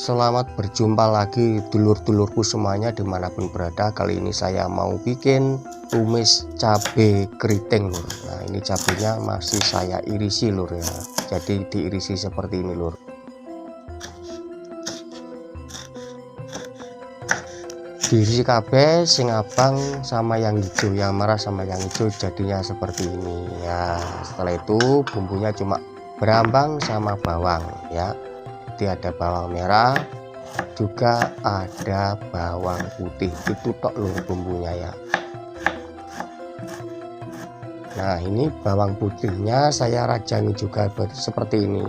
Selamat berjumpa lagi dulur-dulurku semuanya dimanapun berada. Kali ini saya mau bikin tumis cabai keriting lur. Nah ini cabenya masih saya irisi lur ya, jadi diirisi seperti ini lur. Diirisi kabeh sing abang sama yang hijau, yang merah sama yang hijau jadinya seperti ini ya. Setelah itu bumbunya cuma berambang sama bawang ya. Jadi ada bawang merah, juga ada bawang putih, itu tok lur bumbunya ya. Nah ini bawang putihnya saya rajani juga seperti ini.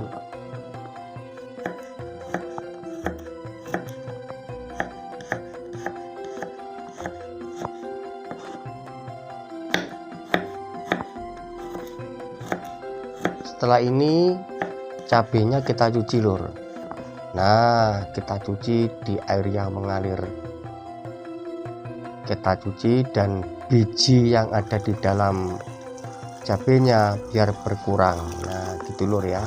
Setelah ini cabenya kita cuci lur. Nah kita cuci di air yang mengalir, kita cuci dan biji yang ada di dalam cabenya biar berkurang. Nah gitu lur ya.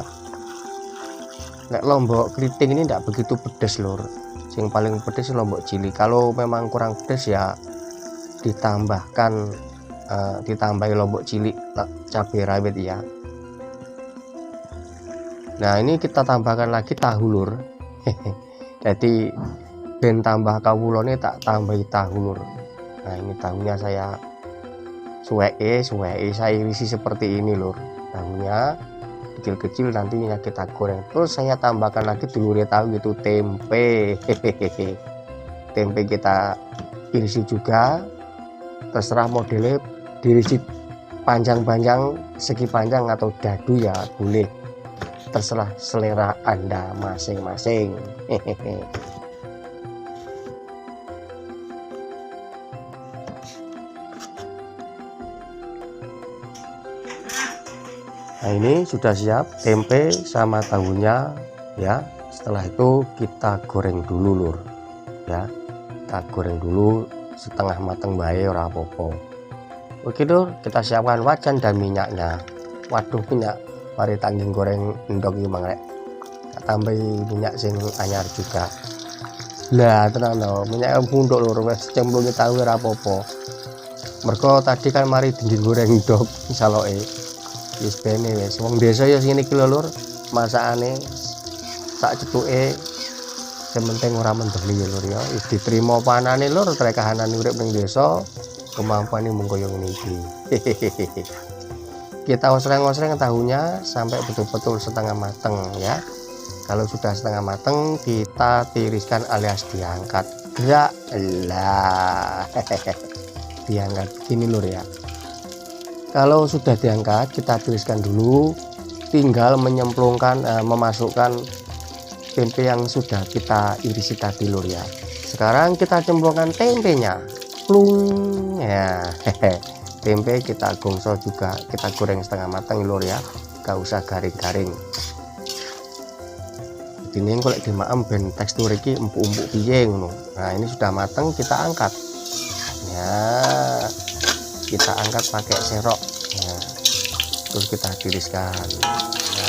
Nek lombok keriting ini tidak begitu pedes lur, yang paling pedes lombok cili. Kalau memang kurang pedes ya ditambahkan ditambahi lombok cili cabai rawit ya. Nah ini kita tambahkan lagi tahu lur. Jadi ben tambah kawulone tak tambahi tahu lur. Nah ini tahunya saya suweke saya irisi seperti ini lur. Tahunya kecil-kecil, nantinya kita goreng. Terus saya tambahkan lagi dulure tahu itu tempe. Tempe kita irisi juga, terserah modelnya diirisi panjang-panjang, segi panjang atau dadu ya boleh, terserah selera Anda masing-masing. Nah ini sudah siap tempe sama tahunya ya. Setelah itu kita goreng dulu lur ya, kita goreng dulu setengah mateng bae ora apa-apa. Oke lur, kita siapkan wajan dan minyaknya. Waduh minyak mari tangging goreng endok iki mang rek, tambahi minyak sing anyar juga. Lah tenang lho, minyak punduk lur, wis cemplungi tahu ora apa-apa. Mergo tadi kan mari tinggi goreng endok saloke. Wis bene wis wong desa ya sing iki lur, masakane sak cetuke sing penting ora mendeli ya lur ya. Wis diterima panane lur, trek kahanan urip ning desa, kemampuane mung koyo ngene iki. Kita osreng-osreng tahunya sampai betul-betul setengah mateng ya. Kalau sudah setengah mateng kita tiriskan alias diangkat. Gerak lah. Diangkat gini lur ya. Kalau sudah diangkat kita tiriskan dulu, tinggal menyemplungkan memasukkan tempe yang sudah kita irisi tadi lur ya. Sekarang kita cemplungkan tempenya, plung ya. Tempe kita gongso juga, kita goreng setengah matang lur ya, gak usah garing-garing. Ini kalau dimaem ben tekstur iki empuk-empuk piye ngono. Nah ini sudah matang, kita angkat ya, kita angkat pakai serok ya. Terus kita tiriskan.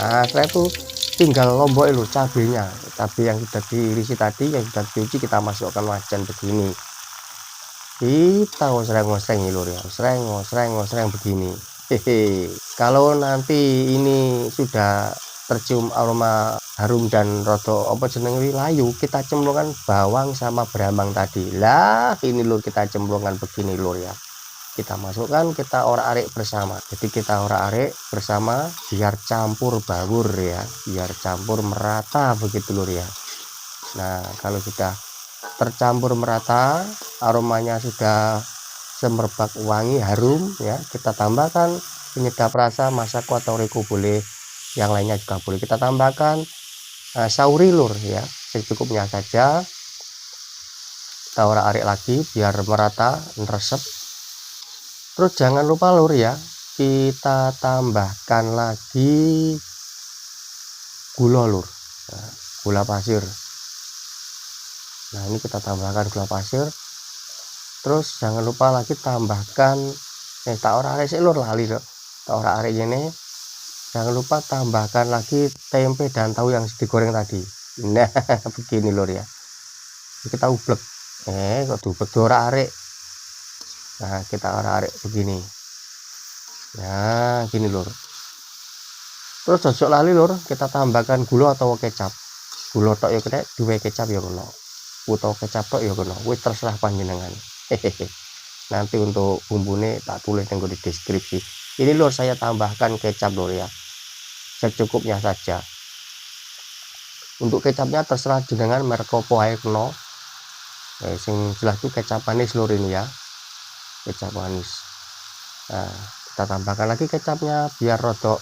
Nah setelah itu tinggal lombok lho cabenya, cabai yang sudah diirisi tadi, yang sudah dicuci kita masukkan wajan begini. Kita ngosreng-ngosreng lur ya, ngosreng begini. Kalau nanti ini sudah tercium aroma harum dan rodo apa jenenge layu, kita cemplungkan bawang sama berambang tadi. Lah ini lur kita cemplungkan begini lur ya. Kita masukkan, kita orak-arik bersama. Jadi kita orak-arik bersama biar campur baur ya, biar campur merata begitu lur ya. Nah kalau sudah tercampur merata, aromanya sudah semerbak wangi harum ya, kita tambahkan penyedap rasa masako atau reko boleh, yang lainnya juga boleh kita tambahkan. Sauri lur ya, secukupnya saja. Kita orak-arik lagi biar merata meresep. Terus jangan lupa lur ya, kita tambahkan lagi gula lur, gula pasir. Nah ini kita tambahkan gula pasir. Terus jangan lupa lagi tambahkan tak orak-arik sik lur, lali lho, tak orak-arik ini. Jangan lupa tambahkan lagi tempe dan tahu yang digoreng tadi Nah begini lur ya, kita ublek kok diublek diorak-arik. Nah kita orak-arik begini. Nah gini lur, terus jojok lali lur, kita tambahkan gula atau kecap. Gula tok ya kena, duwe kecap ya kena, utawa kecap tok ya kena, wis terserah panjenengan. Hehehe. Nanti untuk bumbune tak tulis di deskripsi. Ini lur saya tambahkan kecap lur ya, secukupnya saja. Untuk kecapnya terserah jenengan merek opo ae kena. Sing jelas tuh kecap manis lur ini ya, kecap manis. Nah kita tambahkan lagi kecapnya biar rodok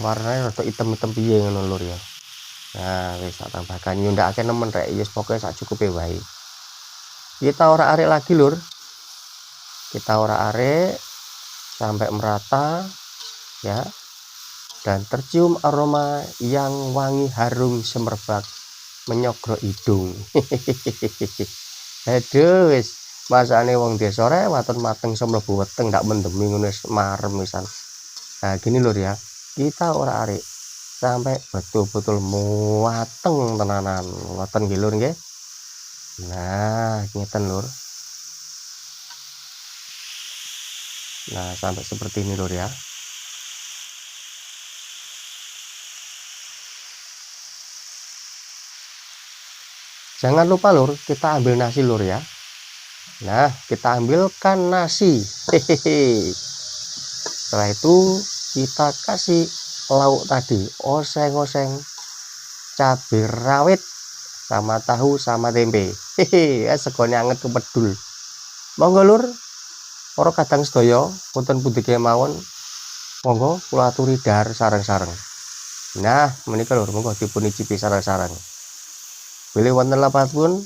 warnanya rodok hitam-hitam piye ngono lur ya. Nah wis tak tambahkan, yo ndak akeh nemen rek, yes pokoknya sak cukupe wae. Kita orak-arik lagi lur, kita orak-arik sampai merata ya, dan tercium aroma yang wangi harum semerbak menyogro hidung. Aduh wis masane wong desa rek waton mateng semlebu weteng ndak mendemi ngono wis marem wisan. Nah gini lur ya, kita orak-arik sampai betul-betul mateng tenanan, ngoten nggih lur nggih. Nah ngeten lur. Nah sampai seperti ini lur ya. Jangan lupa lur, kita ambil nasi lur ya. Nah kita ambilkan nasi. Hehehe. Setelah itu kita kasih lauk tadi, oseng-oseng cabai rawit sama tahu sama tempe. Hehe, segone anget kepedul. Monggo lur, para kadang sedaya wonten pundi kemawon, monggo kula aturi dahar sareng-sareng. Nah menika lur, monggo dipun icipi sareng-sareng. Pilih wonten lapatipun,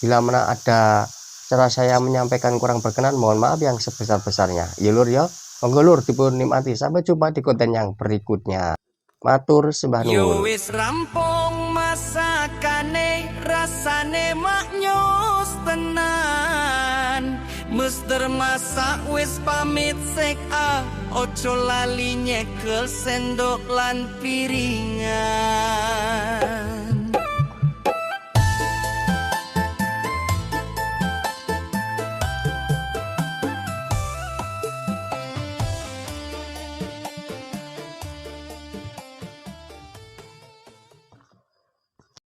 bila mana ada cara saya menyampaikan kurang berkenan, mohon maaf yang sebesar-besarnya. Ya lur ya. Monggo lur dipun nikmati. Sampai jumpa di konten yang berikutnya. Matur sembah nuwun. Yo wis rampung masakane, rasane maknyos tenan. Mester masak wis pamit sek ojo lali nyekel sendok lan piringan.